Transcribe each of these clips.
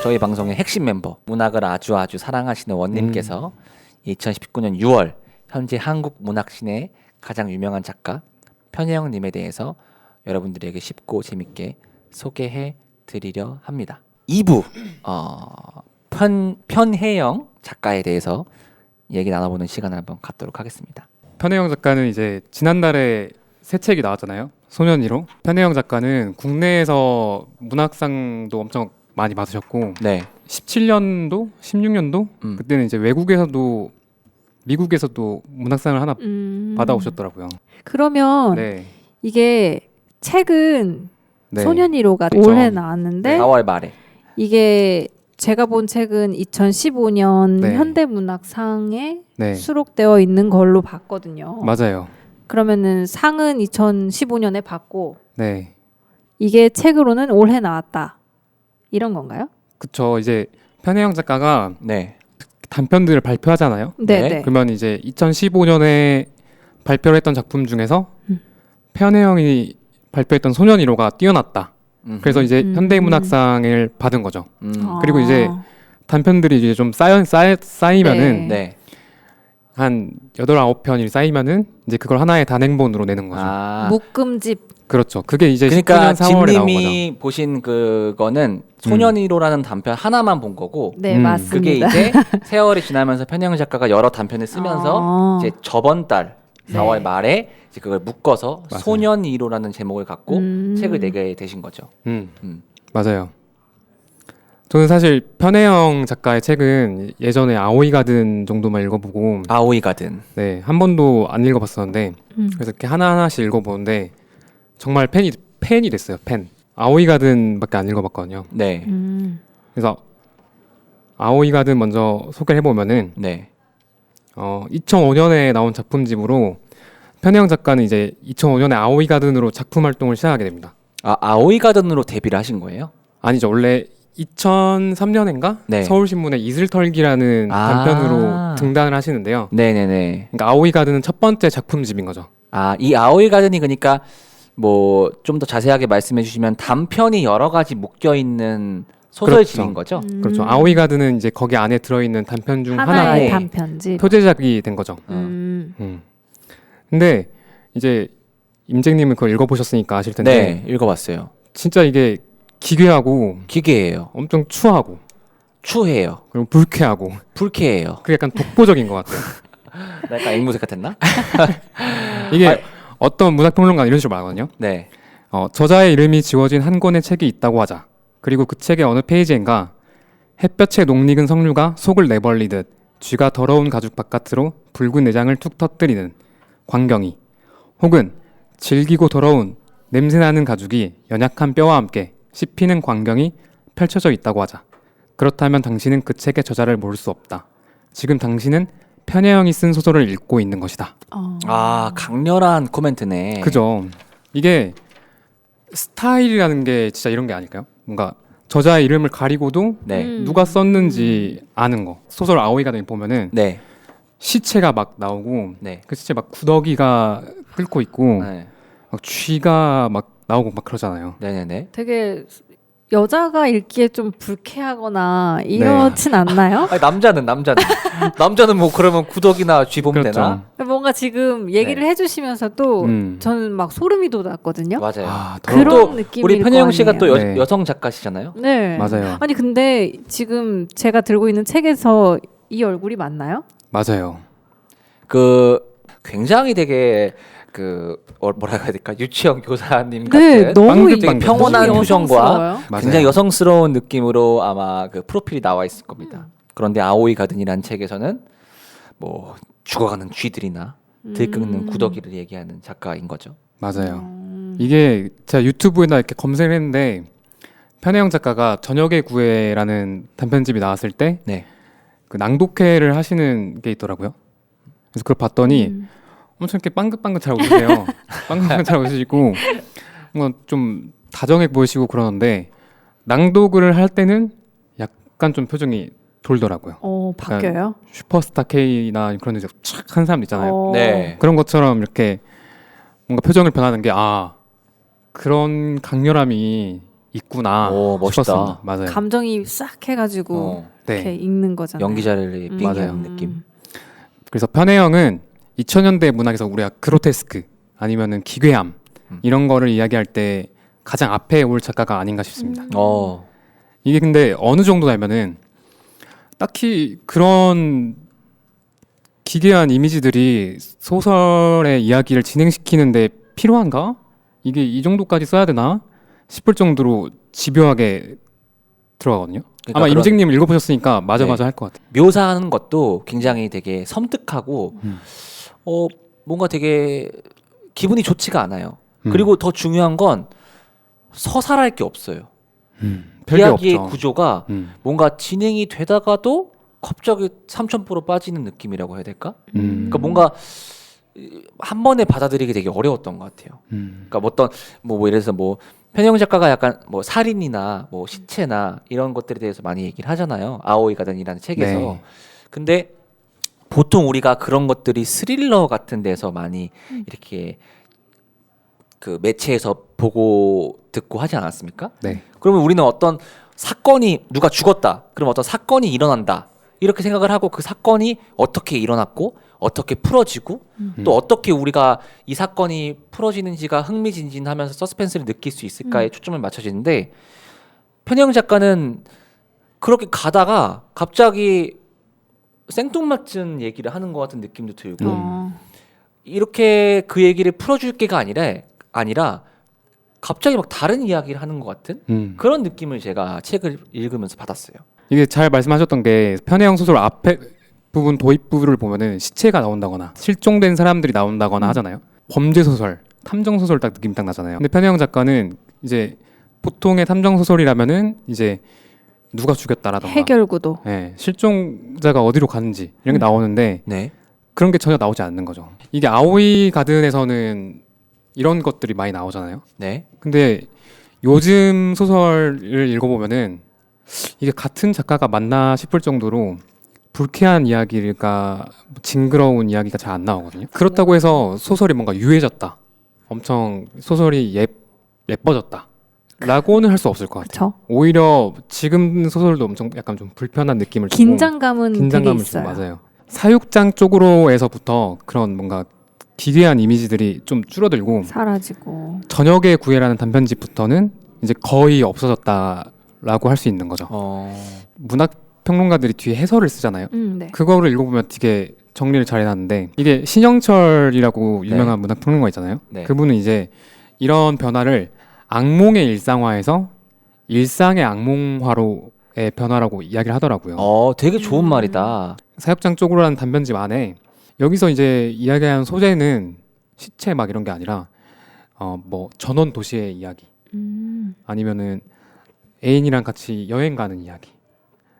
저희 방송의 핵심 멤버, 문학을 아주 사랑하시는 원님께서 2019년 6월 현재 한국 문학신의 가장 유명한 작가 편혜영님에 대해서 여러분들에게 쉽고 재밌게 소개해 드리려 합니다. 2부 편혜영 작가에 대해서 얘기 나눠보는 시간을 한번 갖도록 하겠습니다. 편혜영 작가는 이제 지난달에 새 책이 나왔잖아요. 소년 1호. 편혜영 작가는 국내에서 문학상도 엄청 많이 받으셨고, 네. 17년도, 16년도 그때는 이제 외국에서도 미국에서도 문학상을 하나 받아오셨더라고요. 그러면 네. 이게 책은 네. 소년 1호가 그쵸. 올해 나왔는데 4월 말에. 이게 제가 본 책은 2015년 네. 현대문학상에 네. 수록되어 있는 걸로 봤거든요. 맞아요. 그러면은 상은 2015년에 받고 네. 이게 책으로는 올해 나왔다. 이런 건가요? 그쵸. 이제 편혜영 작가가 네. 단편들을 발표하잖아요. 네. 네. 그러면 이제 2015년에 발표를 했던 작품 중에서 편혜영이 발표했던 소년 1호가 뛰어났다. 그래서 이제 현대문학상을 받은 거죠. 그리고 이제 단편들이 이제 좀 쌓이면은 네. 한 8, 9편이 쌓이면은 이제 그걸 하나의 단행본으로 내는 거죠. 묶음집. 그렇죠. 그게 이제 그러니까 19년 4월에 나온 거죠. 진님이 보신 그거는 소년 1호라는 단편 하나만 본 거고, 네, 맞습니다. 그게 이제 세월이 지나면서 편혜영 작가가 여러 단편을 쓰면서 이제 저번 달 4월 말에 이제 그걸 묶어서 맞아요. 소년 1호라는 제목을 갖고 책을 내게 되신 거죠. 맞아요. 저는 사실 편혜영 작가의 책은 예전에 아오이 가든 정도만 읽어보고, 아오이 가든. 네, 한 번도 안 읽어봤었는데, 그래서 이렇게 하나하나씩 읽어보는데 정말 팬이 됐어요. 팬. 아오이 가든밖에 안 읽어봤거든요. 네. 그래서 아오이 가든 먼저 소개를 해보면은 네. 2005년에 나온 작품집으로 편혜영 작가는 이제 2005년에 아오이 가든으로 작품 활동을 시작하게 됩니다. 아오이 가든으로 데뷔를 하신 거예요? 아니죠. 원래 2003년인가 네. 서울신문에 이슬털기라는 단편으로 등단을 하시는데요. 네네네. 그러니까 아오이 가든은 첫 번째 작품집인 거죠. 이 아오이 가든이 그러니까 뭐 좀 더 자세하게 말씀해 주시면 단편이 여러 가지 묶여 있는 소설집인 거죠. 그렇죠. 아오이 가든은 이제 거기 안에 들어있는 단편 중 하나의 하나의 단편집. 표제작이 된 거죠. 근데 이제 임쟁님은 그걸 읽어보셨으니까 아실 텐데 네, 읽어봤어요. 진짜 이게 기괴하고 기괴해요. 엄청 추하고 추해요. 그리고 불쾌하고 불쾌해요. 그게 약간 독보적인 것 같아요. 나 약간 앵무새 같았나? 이게 어떤 문학평론가는 이런 식으로 말하거든요. 네. 저자의 이름이 지워진 한 권의 책이 있다고 하자. 그리고 그 책의 어느 페이지엔가 햇볕에 녹익은 석류가 속을 내벌리듯 쥐가 더러운 가죽 바깥으로 붉은 내장을 툭 터뜨리는 광경이, 혹은 질기고 더러운 냄새나는 가죽이 연약한 뼈와 함께 씹히는 광경이 펼쳐져 있다고 하자. 그렇다면 당신은 그 책의 저자를 모를 수 없다. 지금 당신은 편혜영이 쓴 소설을 읽고 있는 것이다. 강렬한 코멘트네. 그죠. 이게 스타일이라는 게 진짜 이런 게 아닐까요? 뭔가 저자의 이름을 가리고도 네. 누가 썼는지 아는 거. 소설 아오이 가든 보면은 네. 시체가 막 나오고 네. 그 시체 막 구더기가 끓고 있고 네. 막 쥐가 막 나오고 막 그러잖아요. 네네네. 되게 여자가 읽기에 좀 불쾌하거나 이렇진 않나요? 아니, 남자는 뭐 그러면 구덕이나 쥐 보면 그렇죠. 되나? 뭔가 지금 얘기를 네. 해주시면서도 저는 막 소름이 돋았거든요. 맞아요. 그런 또 느낌일 우리 편혜영 씨가 거 또 네. 여성 작가시잖아요. 네. 맞아요. 아니 근데 지금 제가 들고 있는 책에서 이 얼굴이 맞나요? 맞아요. 굉장히 되게 뭐라 해야 될까, 유치원 교사님 네, 같은 너무 되게 평온한 너무 표정과 여성스러워요. 굉장히 여성스러운 느낌으로 아마 그 프로필이 나와 있을 겁니다. 그런데 아오이 가든이라는 책에서는 뭐 죽어가는 쥐들이나 들끓는 구더기를 얘기하는 작가인 거죠. 맞아요. 이게 제가 유튜브에다 이렇게 검색을 했는데 편혜영 작가가 저녁의 구애라는 단편집이 나왔을 때 네. 그 낭독회를 하시는 게 있더라고요. 그래서 그걸 봤더니 엄청 이렇게 빵긋빵긋 잘 웃으세요. 빵긋빵긋 잘 웃으시고 뭔가 좀 다정해 보이시고 그러는데 낭독을 할 때는 약간 좀 표정이 돌더라고요. 바뀌어요? 슈퍼스타 K나 그런 데서 착한 사람 있잖아요. 네. 그런 것처럼 이렇게 뭔가 표정을 변하는 게 그런 강렬함이 있구나 멋있다. 싶었습니다. 맞아요. 감정이 싹 해가지고 이렇게 네. 읽는 거잖아요. 연기자를 빙의하는 맞아요. 느낌. 그래서 편혜영은 2000년대 문학에서 우리가 그로테스크 아니면은 기괴함 이런 거를 이야기할 때 가장 앞에 올 작가가 아닌가 싶습니다. 이게 근데 어느 정도냐면은 딱히 그런 기괴한 이미지들이 소설의 이야기를 진행시키는데 필요한가? 이게 이 정도까지 써야 되나? 싶을 정도로 집요하게 들어가거든요. 그러니까 아마 그런 임직님 읽어보셨으니까 맞아 네. 할 것 같아요. 묘사하는 것도 굉장히 되게 섬뜩하고 뭔가 되게 기분이 좋지가 않아요. 그리고 더 중요한 건 서살할 게 없어요. 별게 이야기의 없죠. 구조가 뭔가 진행이 되다가도 갑자기 삼천포로 빠지는 느낌이라고 해야 될까? 그러니까 뭔가 한 번에 받아들이기 되게 어려웠던 것 같아요. 그러니까 어떤 뭐 예를 들어서 뭐 편혜영 작가가 약간 뭐 살인이나 뭐 시체나 이런 것들에 대해서 많이 얘기를 하잖아요. 아오이 가든이라는 책에서. 네. 근데 보통 우리가 그런 것들이 스릴러 같은 데서 많이 이렇게 그 매체에서 보고 듣고 하지 않았습니까? 네. 그러면 우리는 어떤 사건이 누가 죽었다. 그럼 어떤 사건이 일어난다. 이렇게 생각을 하고 그 사건이 어떻게 일어났고 어떻게 풀어지고 또 어떻게 우리가 이 사건이 풀어지는지가 흥미진진하면서 서스펜스를 느낄 수 있을까에 초점을 맞춰지는데 편혜영 작가는 그렇게 가다가 갑자기 생뚱맞은 얘기를 하는 것 같은 느낌도 들고 이렇게 그 얘기를 풀어줄 게가 아니라 갑자기 막 다른 이야기를 하는 것 같은 그런 느낌을 제가 책을 읽으면서 받았어요. 이게 잘 말씀하셨던 게 편혜영 소설 앞에 부분 도입 부분을 보면은 시체가 나온다거나 실종된 사람들이 나온다거나 하잖아요. 범죄 소설, 탐정 소설 딱 느낌 딱 나잖아요. 근데 편혜영 작가는 이제 보통의 탐정 소설이라면은 이제 누가 죽였다라던가 해결구도. 네, 실종자가 어디로 가는지 이런 게 나오는데 네. 그런 게 전혀 나오지 않는 거죠. 이게 아오이 가든에서는 이런 것들이 많이 나오잖아요. 네. 근데 요즘 소설을 읽어보면은 이게 같은 작가가 맞나 싶을 정도로 불쾌한 이야기가 징그러운 이야기가 잘 안 나오거든요. 그렇다고 해서 소설이 뭔가 유해졌다, 엄청 소설이 예뻐졌다 라고는 할 수 없을 것 같아요. 그렇죠. 오히려 지금 소설도 엄청 약간 좀 불편한 느낌을 주고 긴장감은 되게 주고 있어요. 맞아요. 사육장 쪽으로에서부터 그런 뭔가 기괴한 이미지들이 좀 줄어들고 사라지고. 저녁의 구애라는 단편집부터는 이제 거의 없어졌다라고 할 수 있는 거죠. 문학 평론가들이 뒤에 해설을 쓰잖아요. 네. 그거를 읽어보면 되게 정리를 잘 해놨는데 이게 신영철이라고 유명한 문학 평론가 있잖아요. 네. 그분은 이제 이런 변화를 악몽의 일상화에서 일상의 악몽화로의 변화라고 이야기를 하더라고요. 되게 좋은 말이다. 사육장 쪽으로라는 단편집 안에 여기서 이제 이야기하는 소재는 시체 막 이런 게 아니라 뭐 전원 도시의 이야기 아니면은 애인이랑 같이 여행 가는 이야기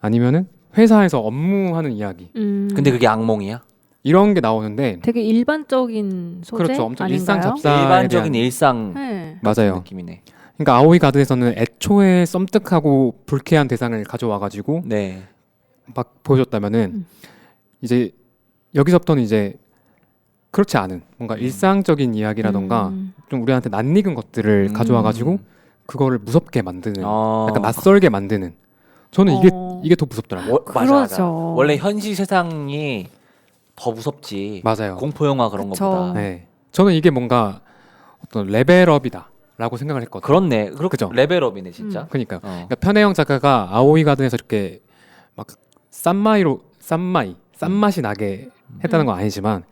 아니면은 회사에서 업무하는 이야기 근데 그게 악몽이야? 이런 게 나오는데 되게 일반적인 소재 그렇죠. 엄청 아닌가요? 일상 잡사에 일반적인 대한 일상 네. 맞아요. 느낌이네. 그러니까 아오이 가든에서는 애초에 썸뜩하고 불쾌한 대상을 가져와가지고 네. 막 보여줬다면은 이제 여기서부터는 이제 그렇지 않은 뭔가 일상적인 이야기라던가 좀 우리한테 낯익은 것들을 가져와가지고 그거를 무섭게 만드는 약간 낯설게 만드는 저는 이게 더 무섭더라고요. 맞아. 그러죠. 원래 현실 세상이 더 무섭지. 맞아요. 공포 영화 그런 그쵸. 것보다. 네. 저는 이게 뭔가 어떤 레벨업이다라고 생각을 했거든요. 그렇네. 그죠? 레벨업이네 진짜. 그러니까 편혜영 작가가 아오이 가든에서 이렇게 막 싼맛이 나게 했다는 건 아니지만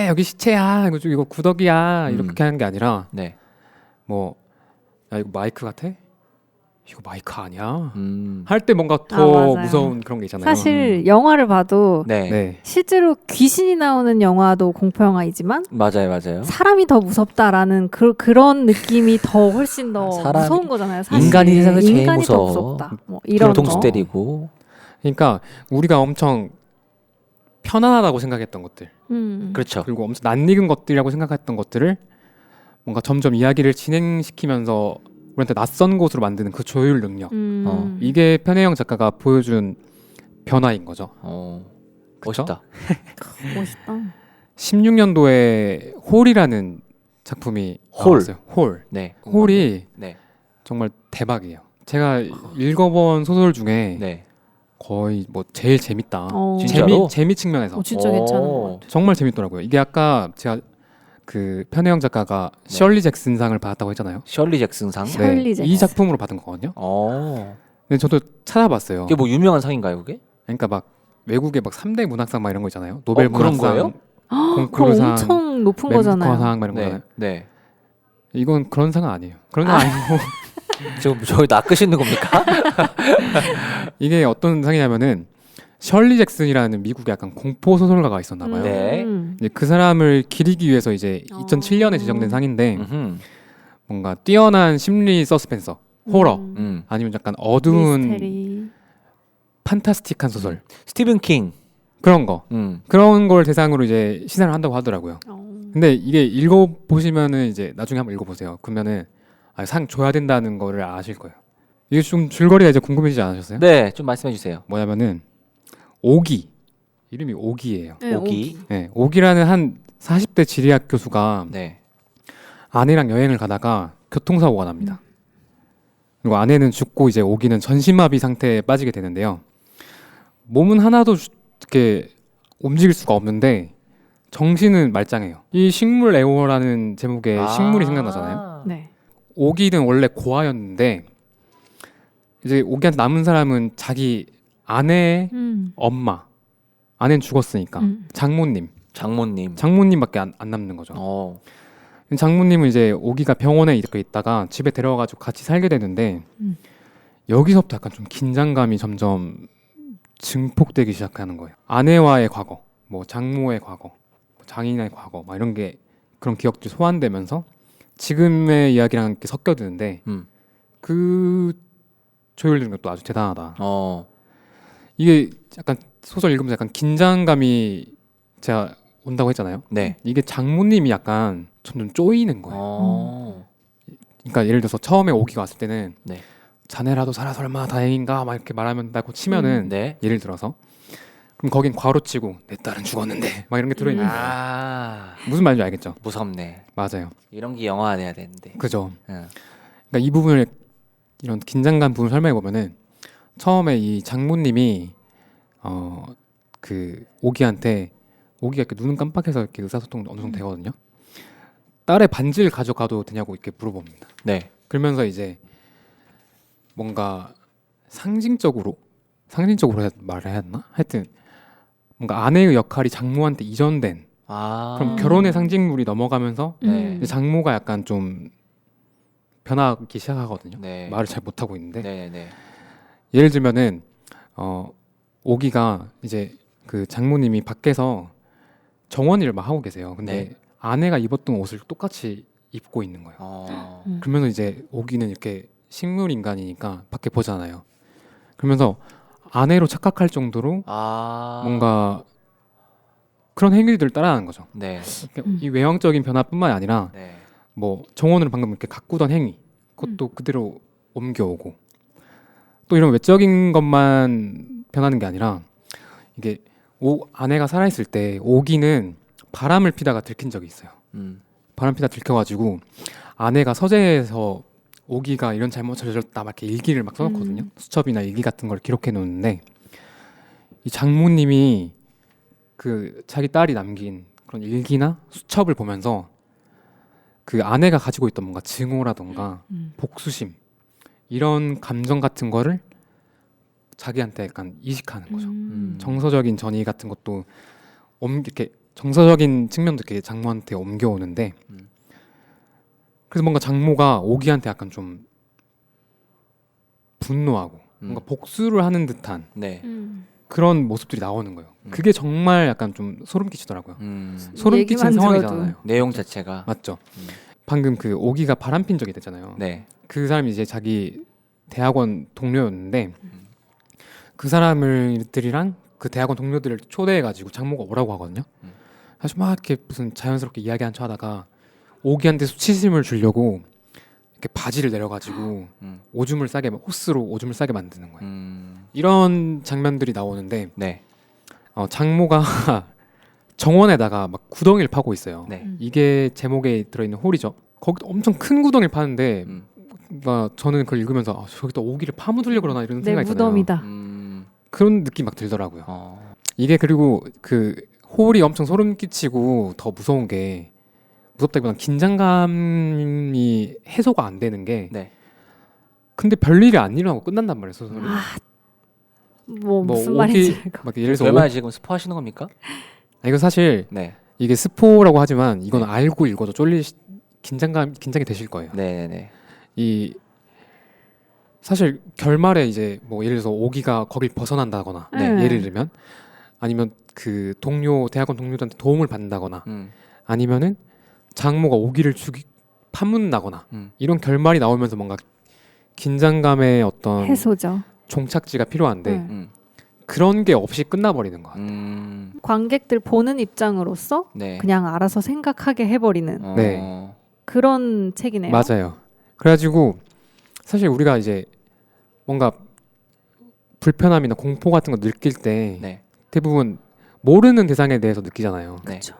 여기 시체야 이거 구더기야 이렇게 하는 게 아니라 네. 뭐 야 이거 마이크 같아? 이거 마이크 아니야? 음. 할 때 뭔가 더 맞아요. 무서운 그런 게 있잖아요. 사실 영화를 봐도 네. 네. 실제로 귀신이 나오는 영화도 공포 영화이지만 맞아요. 사람이 더 무섭다라는 그런 느낌이 더 훨씬 더 사람이- 무서운 거잖아요. 사실. 인간이 세상에서 제일 인간이 더 무서워. 무섭다. 뭐 이런 뒤통수 거. 때리고. 그러니까 우리가 엄청 편안하다고 생각했던 것들 그렇죠. 그리고 엄청 낯익은 것들이라고 생각했던 것들을 뭔가 점점 이야기를 진행시키면서 우리한테 낯선 곳으로 만드는 그 조율 능력 이게 편혜영 작가가 보여준 변화인 거죠. 그쵸? 멋있다. 멋있다. 16년도에 홀이라는 작품이 홀. 나왔어요. 홀. 네. 홀이 네. 정말 대박이에요. 제가 읽어본 소설 중에 네. 거의 뭐 제일 재밌다. 진짜로? 재미 측면에서 진짜 괜찮은 것 오. 같아. 정말 재밌더라고요. 이게 아까 제가 그 편혜영 작가가 네. 셜리 잭슨상을 받았다고 했잖아요. 셜리 잭슨상. 셜리 잭슨. 이 작품으로 받은 거거든요. 어. 근데 저도 찾아봤어요. 이게 뭐 유명한 상인가요, 그게? 그러니까 막 외국의 막 3대 문학상 막 이런 거 있잖아요. 노벨 그런 문학상, 거예요? 그럼 콩쿠르상, 엄청 높은 거잖아요. 멤버상 막 이런 네. 거잖아요. 네. 이건 그런 상은 아니에요. 그런 상 아니고 지금 저희 낚으시는 겁니까? 이게 어떤 상이냐면은 셜리 잭슨이라는 미국의 약간 공포 소설가가 있었나 봐요. 네. 이제 그 사람을 기리기 위해서 이제 어. 2007년에 제정된 상인데 음흠. 뭔가 뛰어난 심리 서스펜서, 호러 음. 아니면 약간 어두운 미스테리. 판타스틱한 소설 스티븐 킹. 그런 거 음. 그런 걸 대상으로 이제 시사를 한다고 하더라고요. 어. 근데 이게 읽어보시면은 이제 나중에 한번 읽어보세요. 그러면은 상 줘야 된다는 거를 아실 거예요. 이게 좀 줄거리가 이제 궁금해지지 않으셨어요? 네, 좀 말씀해 주세요. 뭐냐면은 오기 이름이 오기예요. 네, 오기. 네, 오기라는 한 40대 지리학 교수가 네. 아내랑 여행을 가다가 교통사고가 납니다. 그리고 아내는 죽고 이제 오기는 전신마비 상태에 빠지게 되는데요. 몸은 하나도 이렇게 움직일 수가 없는데 정신은 말짱해요. 이 식물 애호라는 제목의 식물이 생각나잖아요. 네. 오기는 원래 고아였는데 이제 오기한테 남은 사람은 자기 아내의 엄마, 아내는 죽었으니까 장모님밖에 안 남는 거죠. 어. 장모님은 이제 오기가 병원에 이렇게 있다가 집에 데려와가지고 같이 살게 되는데 여기서부터 약간 좀 긴장감이 점점 증폭되기 시작하는 거예요. 아내와의 과거, 뭐 장모의 과거, 장인의 과거, 막 이런 게 그런 기억들이 소환되면서 지금의 이야기랑 이렇게 섞여드는데 그 조율되는 것도 아주 대단하다. 어. 이게 약간 소설 읽으면서 약간 긴장감이 제가 온다고 했잖아요. 네. 이게 장모님이 약간 점점 쪼이는 거예요. 어. 그러니까 예를 들어서 처음에 오기가 왔을 때는 네. 자네라도 살아서 얼마나 다행인가 막 이렇게 말하면다고 치면은 네. 예를 들어서 그럼 거긴 괄호치고 내 딸은 죽었는데 막 이런 게 들어있는 거예요. 아. 무슨 말인지 알겠죠? 무섭네. 맞아요. 이런 게 영화 돼야 되는데. 그죠. 응. 그러니까 이 부분을 이런 긴장감 부분을 설명해 보면은 처음에 이 장모님이 그 오기한테 오기가 이렇게 눈은 깜빡해서 이렇게 의사소통 어느 정도 되거든요. 딸의 반지를 가져가도 되냐고 이렇게 물어봅니다. 네. 그러면서 이제 뭔가 상징적으로 말을 해야 하나? 하여튼 뭔가 아내의 역할이 장모한테 이전된 아. 그럼 결혼의 상징물이 넘어가면서 네. 이제 장모가 약간 좀 변하기 시작하거든요. 네. 말을 잘 못하고 있는데 네, 네. 예를 들면은 오기가 이제 그 장모님이 밖에서 정원일을 막 하고 계세요. 근데 네. 아내가 입었던 옷을 똑같이 입고 있는 거예요. 어. 그러면서 이제 오기는 이렇게 식물 인간이니까 밖에 보잖아요. 그러면서 아내로 착각할 정도로 아. 뭔가 그런 행위들을 따라하는 거죠. 네. 이 외형적인 변화뿐만 아니라 네. 뭐 정원을 방금 이렇게 가꾸던 행위 그것도 그대로 옮겨오고 또 이런 외적인 것만 변하는 게 아니라 이게 아내가 살아있을 때 오기는 바람을 피다가 들킨 적이 있어요. 바람 피다 들켜가지고 아내가 서재에서 오기가 이런 잘못을 저질렀다 막 이렇게 일기를 막 써놓거든요. 수첩이나 일기 같은 걸 기록해 놓는데 이 장모님이 그 자기 딸이 남긴 그런 일기나 수첩을 보면서 그 아내가 가지고 있던 뭔가 증오라던가 복수심 이런 감정 같은 거를 자기한테 약간 이식하는 거죠. 정서적인 전이 같은 것도 이렇게 정서적인 측면도 이렇게 장모한테 옮겨오는데 그래서 뭔가 장모가 오기한테 약간 좀 분노하고 뭔가 복수를 하는 듯한 네. 그런 모습들이 나오는 거예요. 그게 정말 약간 좀 소름 끼치더라고요. 소름 끼친 얘기만 상황이잖아요. 내용 자체가. 맞죠? 방금 그 오기가 바람핀 적이 됐잖아요. 네. 그 사람이 이제 자기 대학원 동료였는데 그 사람들이랑 그 대학원 동료들을 초대해가지고 장모가 오라고 하거든요. 사실 막 이렇게 무슨 자연스럽게 이야기한 척 하다가 오기한테 수치심을 주려고 이렇게 바지를 내려가지고 오줌을 싸게 호스로 오줌을 싸게 만드는 거예요. 이런 장면들이 나오는데 네. 장모가 정원에다가 막 구덩이를 파고 있어요. 네. 이게 제목에 들어있는 홀이죠. 거기 엄청 큰 구덩이를 파는데 저는 그걸 읽으면서 저기다 오기를 파묻으려고 그러나 이런 내 생각이 들어요. 무덤이다. 그런 느낌 막 들더라고요. 이게 그리고 그 홀이 엄청 소름 끼치고 더 무서운 게 무섭다기보다는 긴장감이 해소가 안 되는 게 네. 근데 별일이 안 일어나고 끝난단 말이에요. 소설이. 뭐 무슨 오기- 말인지 알 것. 막 예를 들어서 얼마나 지금 스포하시는 겁니까? 이거 사실 네. 이게 스포라고 하지만 이건 네. 알고 읽어도 긴장이 되실 거예요. 네네. 이 사실 결말에 이제 뭐 예를 들어서 오기가 거길 벗어난다거나 네. 예를 들면 아니면 그 대학원 동료들한테 도움을 받는다거나 아니면은 장모가 오기를 파묻는다거나 이런 결말이 나오면서 뭔가 긴장감의 어떤 해소죠. 종착지가 필요한데 음. 그런 게 없이 끝나버리는 것 같아요. 관객들 보는 입장으로서 네. 그냥 알아서 생각하게 해버리는 네. 그런 책이네요. 맞아요. 그래가지고 사실 우리가 이제 뭔가 불편함이나 공포 같은 거 느낄 때 네. 대부분 모르는 대상에 대해서 느끼잖아요. 네. 그렇죠.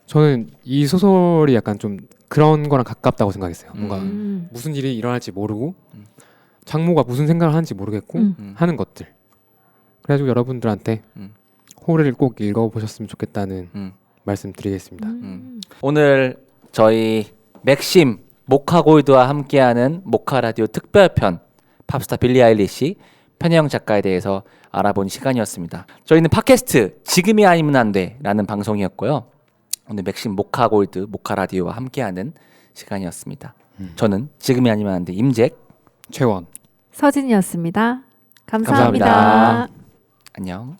저는 이 소설이 약간 좀 그런 거랑 가깝다고 생각했어요. 뭔가 음. 무슨 일이 일어날지 모르고 장모가 무슨 생각을 하는지 모르겠고 하는 것들. 그래가지고 여러분들한테 호를 꼭 읽어보셨으면 좋겠다는 말씀 드리겠습니다. 오늘 저희 맥심 모카골드와 함께하는 모카라디오 특별편 팝스타 빌리 아일리시 편혜영 작가에 대해서 알아본 시간이었습니다. 저희는 팟캐스트 지금이 아니면 안 돼라는 방송이었고요. 오늘 맥심 모카골드 모카라디오와 함께하는 시간이었습니다. 저는 지금이 아니면 안 돼 임잭 최원. 서진이었습니다. 감사합니다. 감사합니다. 안녕.